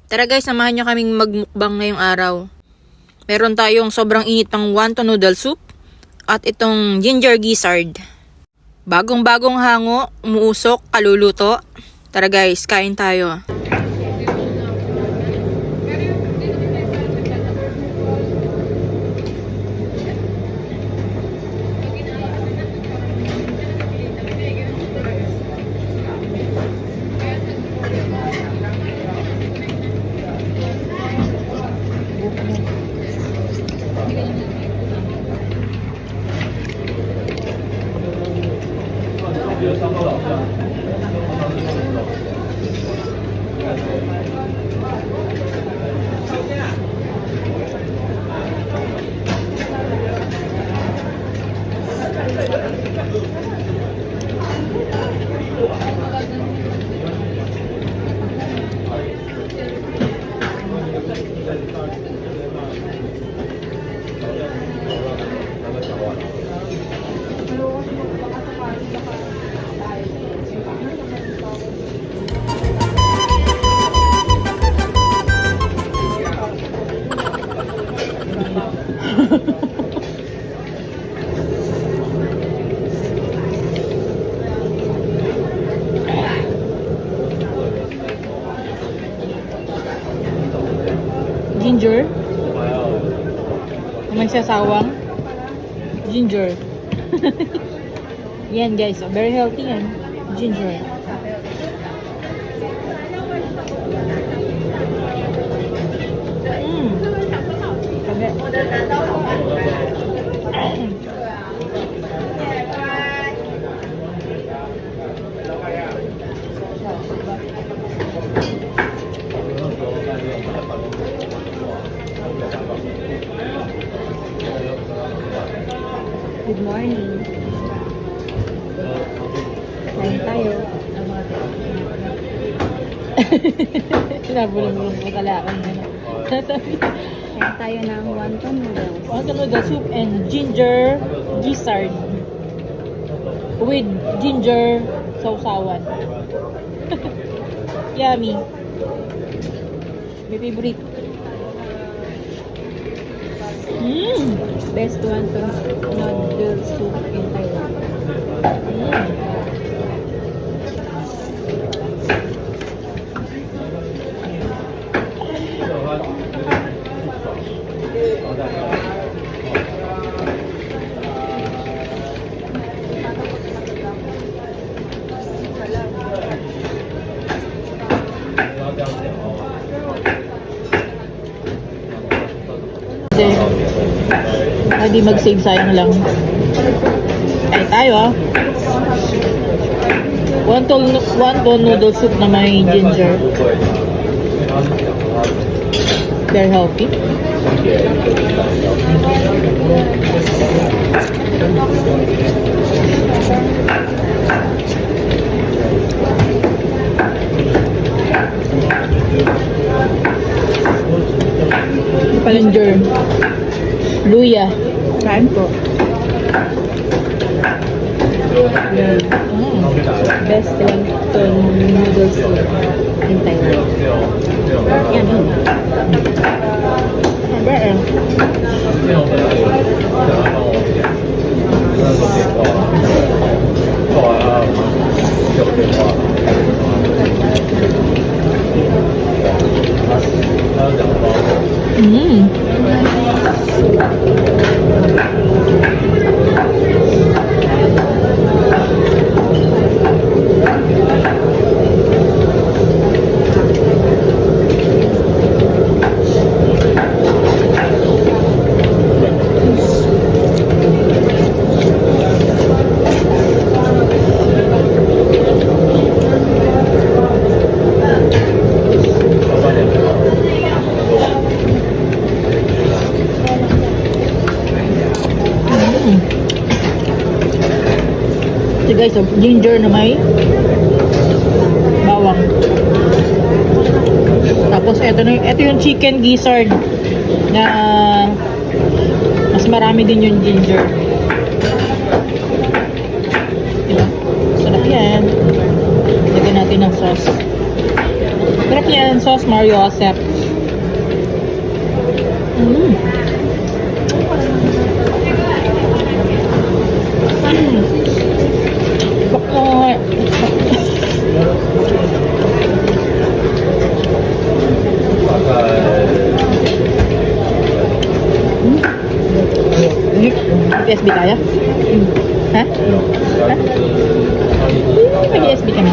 Tara guys, samahan nyo kaming magmukbang ngayong araw. Meron tayong sobrang init pang wonton noodle soup at itong ginger gizzard. Bagong-bagong hango, umuusok, kaluluto. Tara guys, kain tayo. Ginger. Naman siya sawang. Ginger. Yan guys, very healthy yan. Ginger. Good morning. Kain tayo. Sinabulong-bulong ko talakan mo na. Kain tayo ng wonton noodles. Wonton noodle soup and ginger gizzard. With ginger sausawan. Yummy. My favorite. Best wonton noodles soup in Taiwan. Hindi mag-save, sayang lang. Ay tayo wonton noodle soup na may ginger. Very healthy. Ginger. Luya. Kain po. Best wonton noodles soup in Taiwan. Yan yun. Ito guys, ginger na may bawang. Tapos ito yung chicken gizzard na mas marami din yung ginger. Diba? Sarap yan. Lagyan natin ng sauce. Sarap niya ang sauce, Mario Joseph. Bakit? PSB tayo? Ha? Ha? Mag-PSB kami.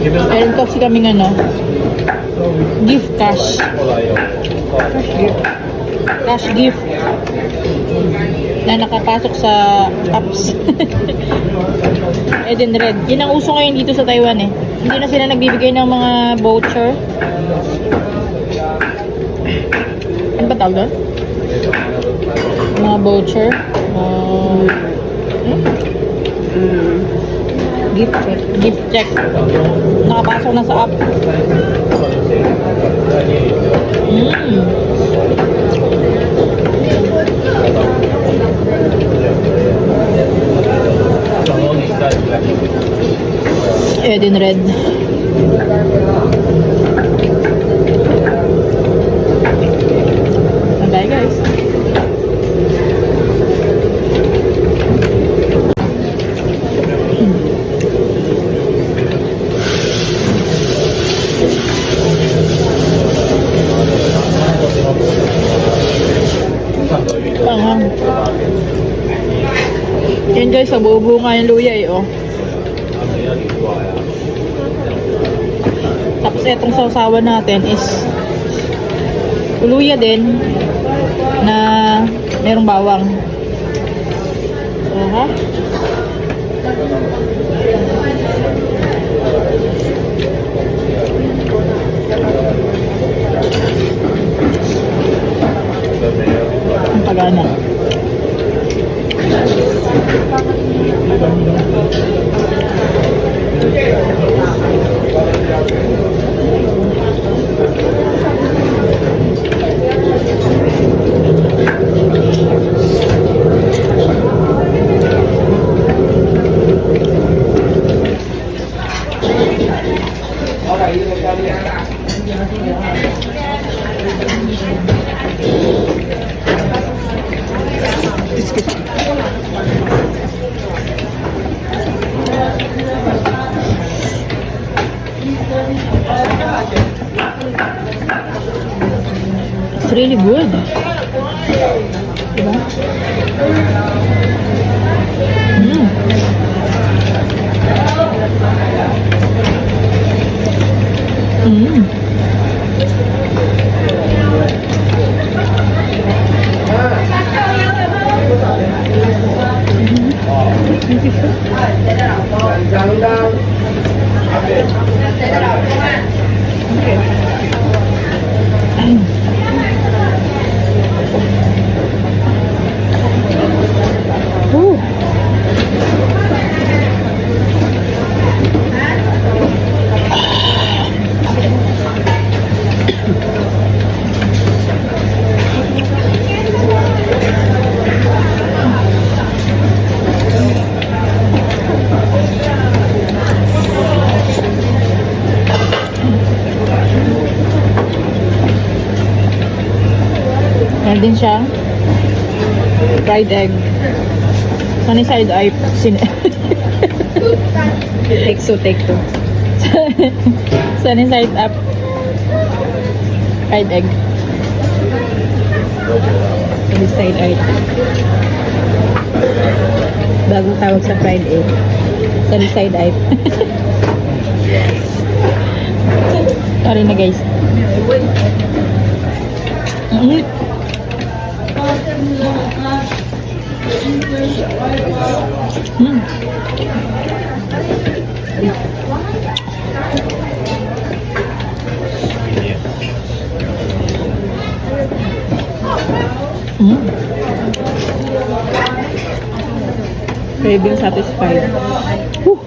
Meron kasi kaming gift cash. Cash gift. Na nakapasok sa apps. Eden Red. Yun ang uso ngayon dito sa Taiwan eh. Hindi na sila nagbibigay ng mga voucher. Ano ba tawag doon? Mga voucher. Gift check. Gift check. Nakapasok na sa app. Eden Red. Bye guys. Yan guys, sa buo-buo nga yung luya eh, oh. Tapos itong sausawan natin is luya din na merong bawang. Aha. Ang pagana. It's really good. Diba? Meron din siyang fried egg. Sunny side up. Take two. Sunny side up. Fried egg. Sunny side up. Bagong tawag sa fried egg. Sunny side up. Sorry na guys. Craving satisfied. Whew.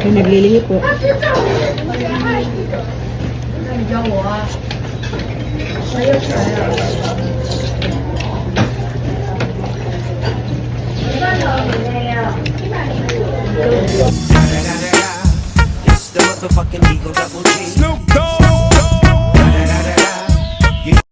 May naglilihi po. It's the motherfucking Eagle Double G. Snoop Dogg.